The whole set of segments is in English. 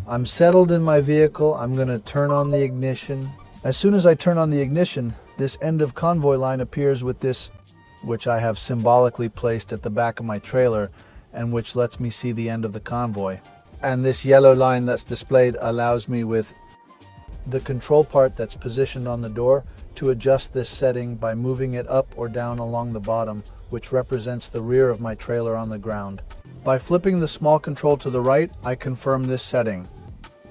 I'm settled in my vehicle. I'm going to turn on the ignition. As soon as I turn on the ignition, this end of convoy line appears with this, which I have symbolically placed at the back of my trailer, and which lets me see the end of the convoy. And this yellow line that's displayed allows me, with the control part that's positioned on the door, to adjust this setting by moving it up or down along the bottom, which represents the rear of my trailer on the ground. By flipping the small control to the right, I confirm this setting.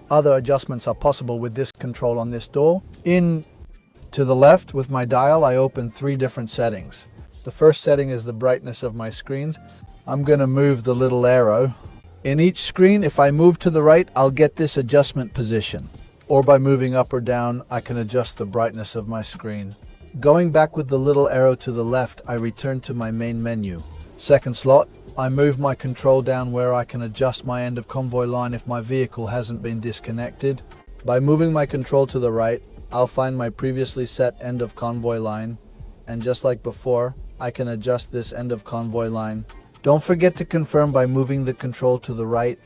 Other adjustments are possible with this control on this door. To the left with my dial, I open 3 different settings. The first setting is the brightness of my screens. I'm going to move the little arrow. In each screen, if I move to the right, I'll get this adjustment position. Or by moving up or down, I can adjust the brightness of my screen. Going back with the little arrow to the left, I return to my main menu. Second slot, I move my control down where I can adjust my end of convoy line if my vehicle hasn't been disconnected. By moving my control to the right, I'll find my previously set end of convoy line, and just like before, I can adjust this end of convoy line. Don't forget to confirm by moving the control to the right.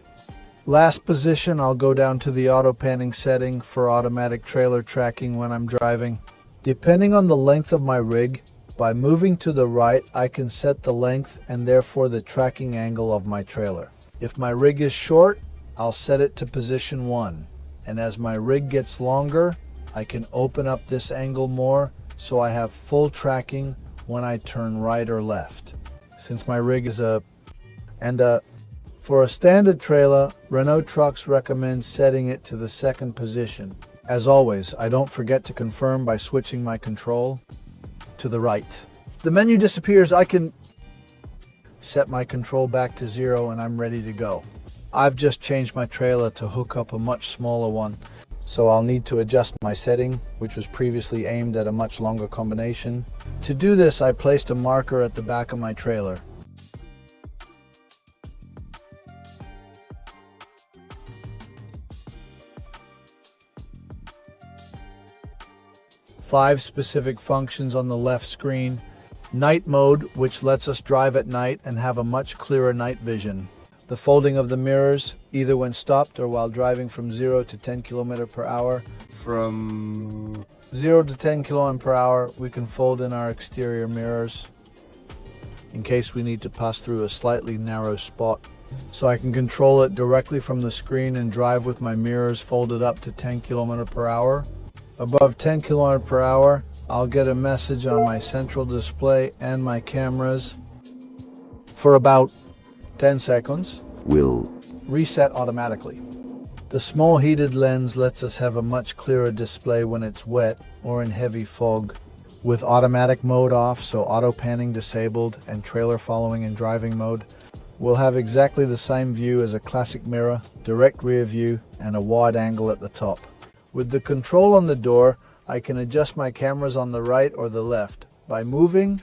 Last position, I'll go down to the auto panning setting for automatic trailer tracking when I'm driving. Depending on the length of my rig, by moving to the right, I can set the length and therefore the tracking angle of my trailer. If my rig is short, I'll set it to position 1. And as my rig gets longer, I can open up this angle more so I have full tracking when I turn right or left. Since my rig is for a standard trailer, Renault Trucks recommends setting it to the 2nd position. As always, I don't forget to confirm by switching my control to the right. The menu disappears. I can set my control back to 0 and I'm ready to go. I've just changed my trailer to hook up a much smaller one, so I'll need to adjust my setting, which was previously aimed at a much longer combination. To do this, I placed a marker at the back of my trailer. Five specific functions on the left screen. Night mode, which lets us drive at night and have a much clearer night vision. The folding of the mirrors, either when stopped or while driving from 0 to 10 km per hour. From 0 to 10 km per hour, we can fold in our exterior mirrors in case we need to pass through a slightly narrow spot. So I can control it directly from the screen and drive with my mirrors folded up to 10 km per hour. Above 10 km per hour, I'll get a message on my central display and my cameras for about 10 seconds. Will reset automatically. The small heated lens lets us have a much clearer display when it's wet or in heavy fog. With automatic mode off, so auto panning disabled, and trailer following and driving mode, we'll have exactly the same view as a classic mirror, direct rear view, and a wide angle at the top. With the control on the door, I can adjust my cameras on the right or the left. By moving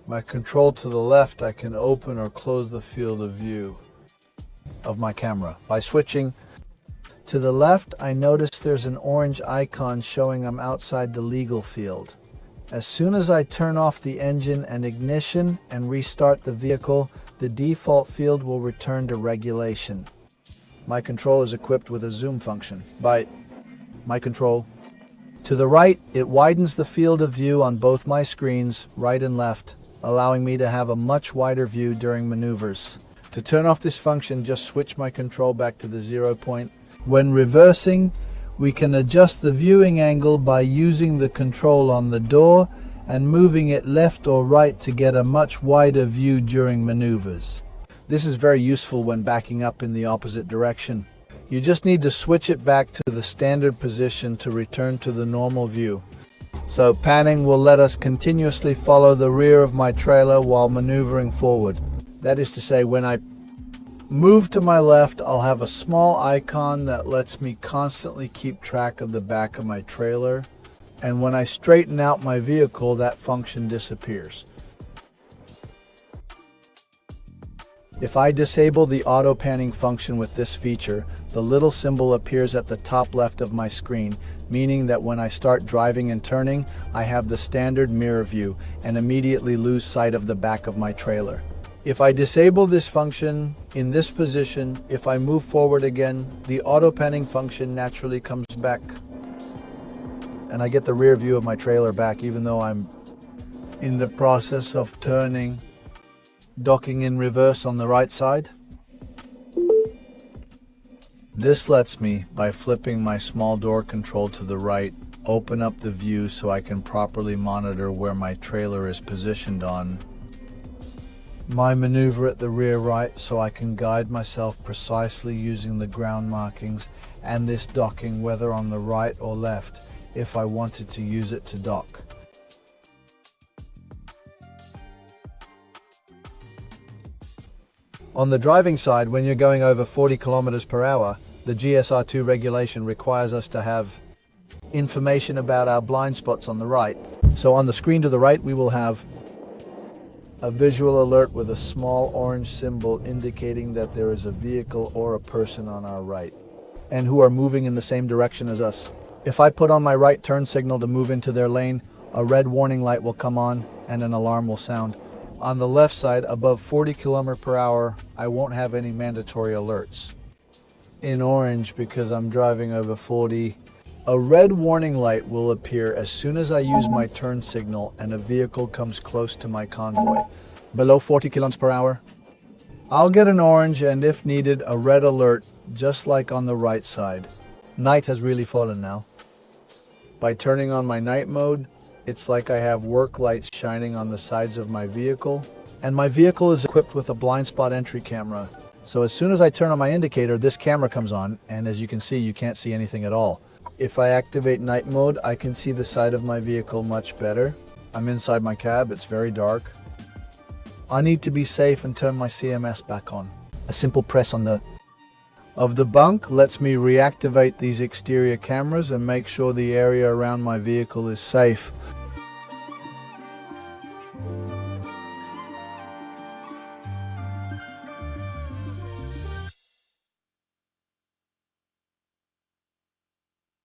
my control to the left, I can open or close the field of view of my camera. By switching to the left, I notice there's an orange icon showing I'm outside the legal field. As soon as I turn off the engine and ignition and restart the vehicle, the default field will return to regulation. My control is equipped with a zoom function. By my control to the right, it widens the field of view on both my screens, right and left, allowing me to have a much wider view during maneuvers. To turn off this function, just switch my control back to the 0 point. When reversing, we can adjust the viewing angle by using the control on the door and moving it left or right to get a much wider view during maneuvers. This is very useful when backing up in the opposite direction. You just need to switch it back to the standard position to return to the normal view. So panning will let us continuously follow the rear of my trailer while maneuvering forward. That is to say, when I move to my left, I'll have a small icon that lets me constantly keep track of the back of my trailer. And when I straighten out my vehicle, that function disappears. If I disable the auto panning function with this feature, the little symbol appears at the top left of my screen, meaning that when I start driving and turning, I have the standard mirror view and immediately lose sight of the back of my trailer. If I disable this function in this position, if I move forward again, the auto panning function naturally comes back and I get the rear view of my trailer back even though I'm in the process of turning, docking in reverse on the right side. This lets me, by flipping my small door control to the right, open up the view so I can properly monitor where my trailer is positioned on my maneuver at the rear right, so I can guide myself precisely using the ground markings and this docking, whether on the right or left, if I wanted to use it to dock. On the driving side, when you're going over 40 kilometers per hour, the GSR2 regulation requires us to have information about our blind spots on the right. So on the screen to the right, we will have a visual alert with a small orange symbol indicating that there is a vehicle or a person on our right and who are moving in the same direction as us. If I put on my right turn signal to move into their lane, a red warning light will come on and an alarm will sound. On the left side, above 40 kilometers per hour, I won't have any mandatory alerts. In orange, because I'm driving over 40, a red warning light will appear as soon as I use my turn signal and a vehicle comes close to my convoy. Below 40 kilometers per hour, I'll get an orange and, if needed, a red alert, just like on the right side. Night has really fallen now. By turning on my night mode, it's like I have work lights shining on the sides of my vehicle, and my vehicle is equipped with a blind spot entry camera. So as soon as I turn on my indicator, this camera comes on, and as you can see, you can't see anything at all. If I activate night mode, I can see the side of my vehicle much better. I'm inside my cab, it's very dark. I need to be safe and turn my CMS back on. A simple press on the bunk lets me reactivate these exterior cameras and make sure the area around my vehicle is safe.